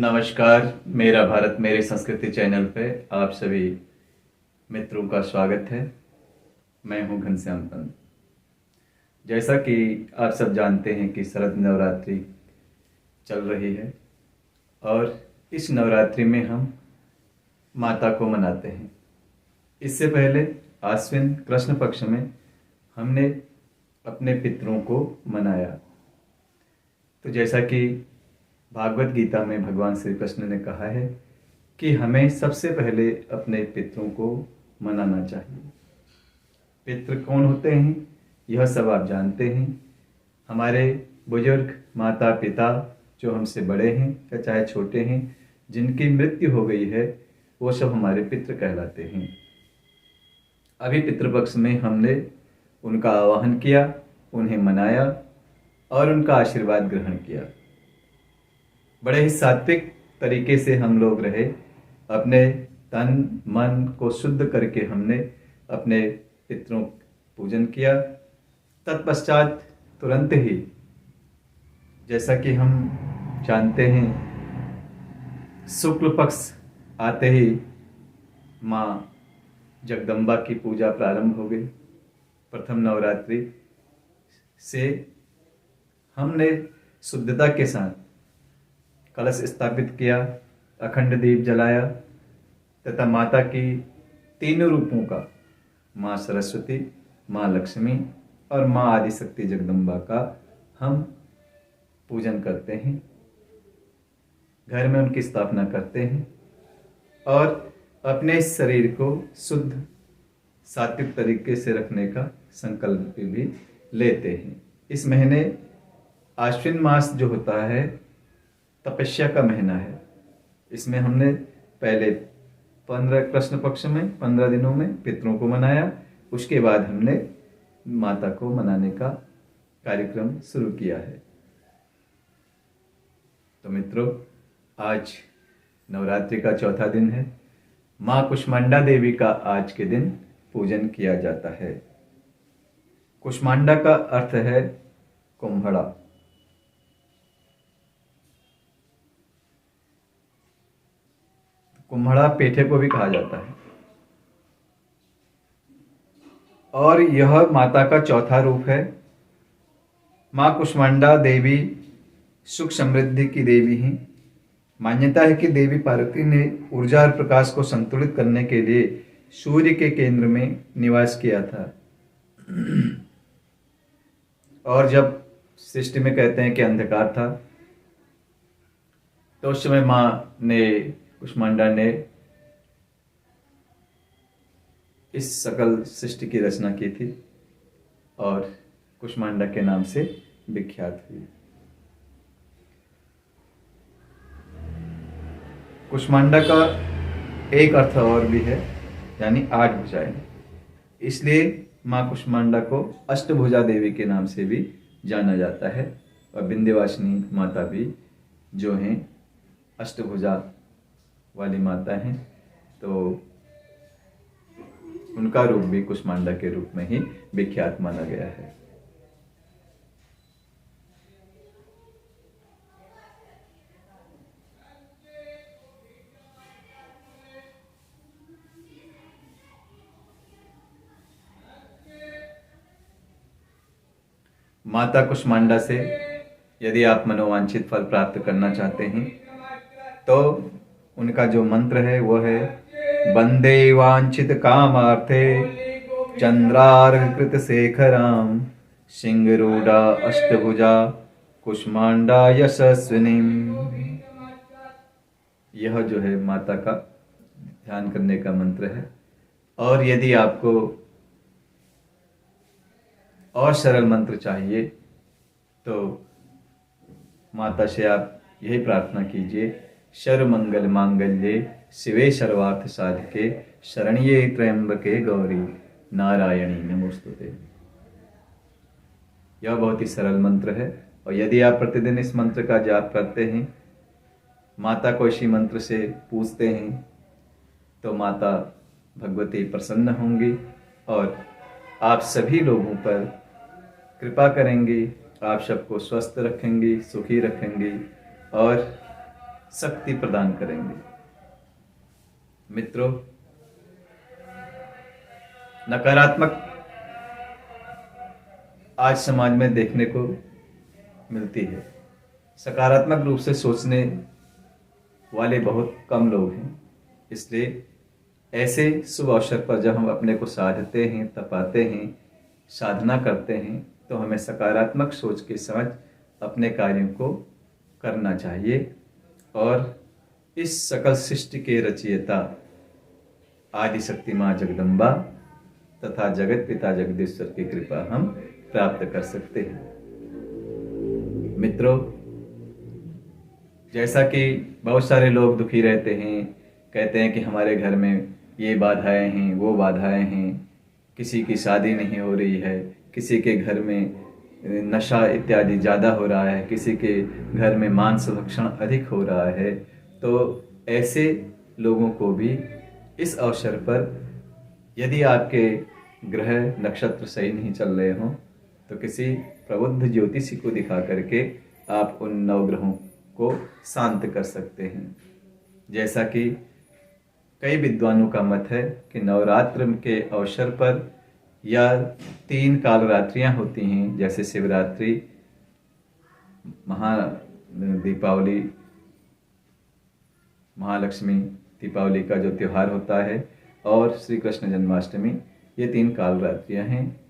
नमस्कार। मेरा भारत मेरी संस्कृति चैनल पे आप सभी मित्रों का स्वागत है। मैं हूं घनश्याम पंत। जैसा कि आप सब जानते हैं कि शरद नवरात्रि चल रही है और इस नवरात्रि में हम माता को मनाते हैं। इससे पहले आश्विन कृष्ण पक्ष में हमने अपने पितरों को मनाया। तो जैसा कि भागवत गीता में भगवान श्री कृष्ण ने कहा है कि हमें सबसे पहले अपने पितरों को मनाना चाहिए। पितृ कौन होते हैं यह सब आप जानते हैं। हमारे बुजुर्ग माता पिता जो हमसे बड़े हैं या चाहे छोटे हैं, जिनकी मृत्यु हो गई है, वो सब हमारे पितृ कहलाते हैं। अभी पितृपक्ष में हमने उनका आवाहन किया, उन्हें मनाया और उनका आशीर्वाद ग्रहण किया। बड़े ही सात्विक तरीके से हम लोग रहे। अपने तन मन को शुद्ध करके हमने अपने पितरों पूजन किया। तत्पश्चात तुरंत ही, जैसा कि हम जानते हैं, शुक्ल पक्ष आते ही माँ जगदम्बा की पूजा प्रारंभ हो गई। प्रथम नवरात्रि से हमने शुद्धता के साथ कलश स्थापित किया, अखंड दीप जलाया तथा माता की तीनों रूपों का, माँ सरस्वती, माँ लक्ष्मी और माँ आदिशक्ति जगदम्बा का हम पूजन करते हैं। घर में उनकी स्थापना करते हैं और अपने शरीर को शुद्ध सात्विक तरीके से रखने का संकल्प भी लेते हैं। इस महीने आश्विन मास जो होता है तपस्या का महीना है। इसमें हमने पहले 15 कृष्ण पक्ष में 15 दिनों में पितरों को मनाया। उसके बाद हमने माता को मनाने का कार्यक्रम शुरू किया है। तो मित्रों, आज नवरात्रि का चौथा दिन है। माँ कुष्मांडा देवी का आज के दिन पूजन किया जाता है। कुष्मांडा का अर्थ है कुम्हड़ा। कुम्हड़ा पेठे को भी कहा जाता है और यह माता का चौथा रूप है। माँ कुष्मांडा देवी सुख समृद्धि की देवी हैं। मान्यता है कि देवी पार्वती ने ऊर्जा और प्रकाश को संतुलित करने के लिए सूर्य के केंद्र में निवास किया था। और जब सृष्टि में कहते हैं कि अंधकार था, तो उस समय माँ ने, कुष्मांडा ने इस सकल सृष्टि की रचना की थी और कुष्मांडा के नाम से विख्यात हुई। कुष्मांडा का एक अर्थ और भी है, यानी 8 भुजाएं। इसलिए माँ कुष्मांडा को अष्टभुजा देवी के नाम से भी जाना जाता है। और विंध्यवासिनी माता भी जो हैं अष्टभुजा वाली माता हैं, तो उनका रूप भी कुष्मांडा के रूप में ही विख्यात माना गया है। माता कुष्मांडा से यदि आप मनोवांछित फल प्राप्त करना चाहते हैं, तो उनका जो मंत्र है वो है वंदे वांछित कामार्थे चंद्रार्घकृत शेखराम सिंहरूढ़ा अष्टभुजा कुष्मांडा यशस्विनीम। यह जो है माता का ध्यान करने का मंत्र है। और यदि आपको और सरल मंत्र चाहिए तो माता से आप यही प्रार्थना कीजिए, सर्वमंगल मांगल्ये शिवे सर्वार्थ साधिके शरण्ये त्र्यंबके गौरी नारायणी नमोस्तुते। यह बहुत ही सरल मंत्र है और यदि आप प्रतिदिन इस मंत्र का जाप करते हैं, माता को इसी मंत्र से पूजते हैं, तो माता भगवती प्रसन्न होंगी और आप सभी लोगों पर कृपा करेंगी, आप सबको स्वस्थ रखेंगी, सुखी रखेंगी और शक्ति प्रदान करेंगे। मित्रों, नकारात्मक आज समाज में देखने को मिलती है। सकारात्मक रूप से सोचने वाले बहुत कम लोग हैं। इसलिए ऐसे शुभ अवसर पर जब हम अपने को साधते हैं, तपाते हैं, साधना करते हैं, तो हमें सकारात्मक सोच के साथ अपने कार्यों को करना चाहिए और इस सकल सृष्टि के रचयिता आदिशक्ति माँ जगदम्बा तथा जगत पिता जगदीश्वर की कृपा हम प्राप्त कर सकते हैं। मित्रों, जैसा कि बहुत सारे लोग दुखी रहते हैं, कहते हैं कि हमारे घर में ये बाधाएं हैं, वो बाधाएं हैं, किसी की शादी नहीं हो रही है, किसी के घर में नशा इत्यादि ज़्यादा हो रहा है, किसी के घर में मांस भक्षण अधिक हो रहा है। तो ऐसे लोगों को भी इस अवसर पर यदि आपके ग्रह नक्षत्र सही नहीं चल रहे हों तो किसी प्रबुद्ध ज्योतिषी को दिखा करके आप उन नवग्रहों को शांत कर सकते हैं। जैसा कि कई विद्वानों का मत है कि नवरात्र के अवसर पर या 3 कालरात्रियां होती हैं, जैसे शिवरात्रि, दीपावली, महालक्ष्मी दीपावली का जो त्यौहार होता है, और श्री कृष्ण जन्माष्टमी, ये 3 कालरात्रियां हैं।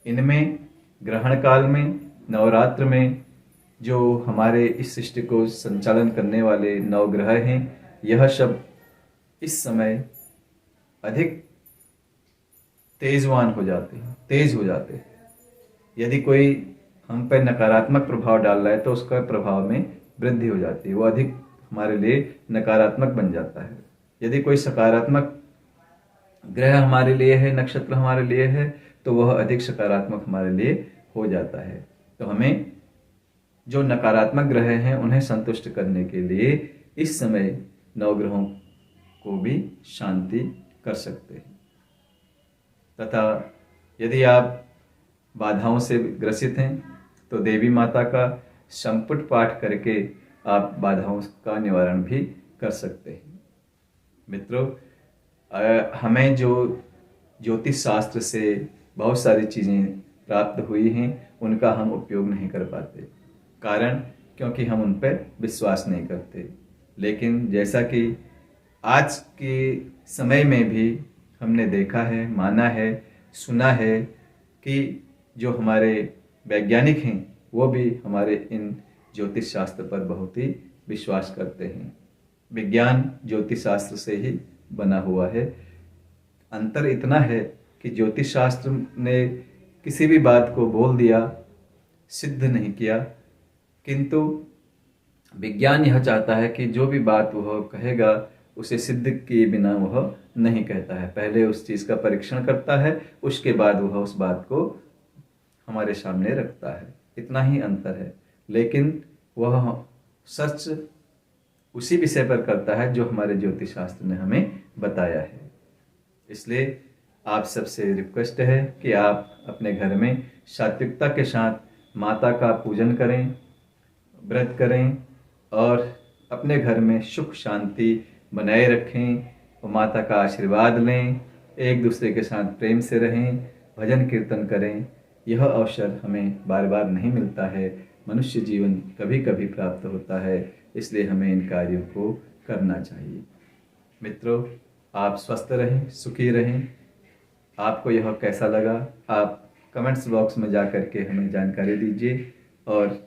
इनमें ग्रहण काल में, नवरात्र में जो हमारे इस सृष्टि को संचालन करने वाले नवग्रह हैं, यह सब इस समय अधिक तेजवान हो जाते हैं, तेज हो जाते हैं। यदि कोई हम पर नकारात्मक प्रभाव डाल रहा है तो उसका प्रभाव में वृद्धि हो जाती है, वो अधिक हमारे लिए नकारात्मक बन जाता है। यदि कोई सकारात्मक ग्रह हमारे लिए है, नक्षत्र हमारे लिए है, तो वह अधिक सकारात्मक हमारे लिए हो जाता है। तो हमें जो नकारात्मक ग्रह हैं उन्हें संतुष्ट करने के लिए इस समय नवग्रहों को भी शांति कर सकते हैं। तथा यदि आप बाधाओं से ग्रसित हैं तो देवी माता का संपुट पाठ करके आप बाधाओं का निवारण भी कर सकते हैं। मित्रों, हमें जो ज्योतिष शास्त्र से बहुत सारी चीज़ें प्राप्त हुई हैं उनका हम उपयोग नहीं कर पाते, कारण क्योंकि हम उन पर विश्वास नहीं करते। लेकिन जैसा कि आज के समय में भी हमने देखा है, माना है, सुना है कि जो हमारे वैज्ञानिक हैं वो भी हमारे इन ज्योतिष शास्त्र पर बहुत ही विश्वास करते हैं। विज्ञान ज्योतिष शास्त्र से ही बना हुआ है। अंतर इतना है कि ज्योतिष शास्त्र ने किसी भी बात को बोल दिया, सिद्ध नहीं किया, किंतु विज्ञान यह चाहता है कि जो भी बात वह कहेगा उसे सिद्ध किए बिना वह नहीं कहता है। पहले उस चीज़ का परीक्षण करता है, उसके बाद वह उस बात को हमारे सामने रखता है। इतना ही अंतर है। लेकिन वह सर्च उसी विषय पर करता है जो हमारे ज्योतिष शास्त्र ने हमें बताया है। इसलिए आप सबसे रिक्वेस्ट है कि आप अपने घर में सात्विकता के साथ माता का पूजन करें, व्रत करें और अपने घर में सुख शांति बनाए रखें और माता का आशीर्वाद लें, एक दूसरे के साथ प्रेम से रहें, भजन कीर्तन करें। यह अवसर हमें बार बार नहीं मिलता है, मनुष्य जीवन कभी कभी प्राप्त होता है, इसलिए हमें इन कार्यों को करना चाहिए। मित्रों, आप स्वस्थ रहें, सुखी रहें। आपको यह कैसा लगा आप कमेंट्स बॉक्स में जा कर के हमें जानकारी दीजिए और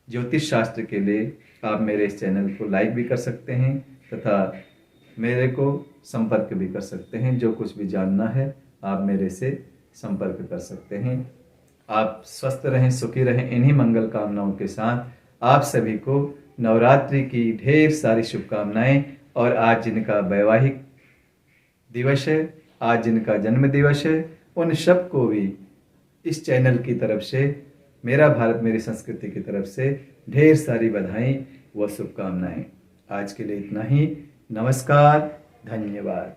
ज्योतिष शास्त्र के लिए आप मेरे इस चैनल को लाइक भी कर सकते हैं तथा मेरे को संपर्क भी कर सकते हैं। जो कुछ भी जानना है आप मेरे से संपर्क कर सकते हैं। आप स्वस्थ रहें, सुखी रहें। इन्हीं मंगल कामनाओं के साथ आप सभी को नवरात्रि की ढेर सारी शुभकामनाएं। और आज जिनका वैवाहिक दिवस है, आज जिनका जन्म दिवस है, उन सब को भी इस चैनल की तरफ से, मेरा भारत मेरी संस्कृति की तरफ से ढेर सारी बधाई व शुभकामनाएं। आज के लिए इतना ही। नमस्कार, धन्यवाद।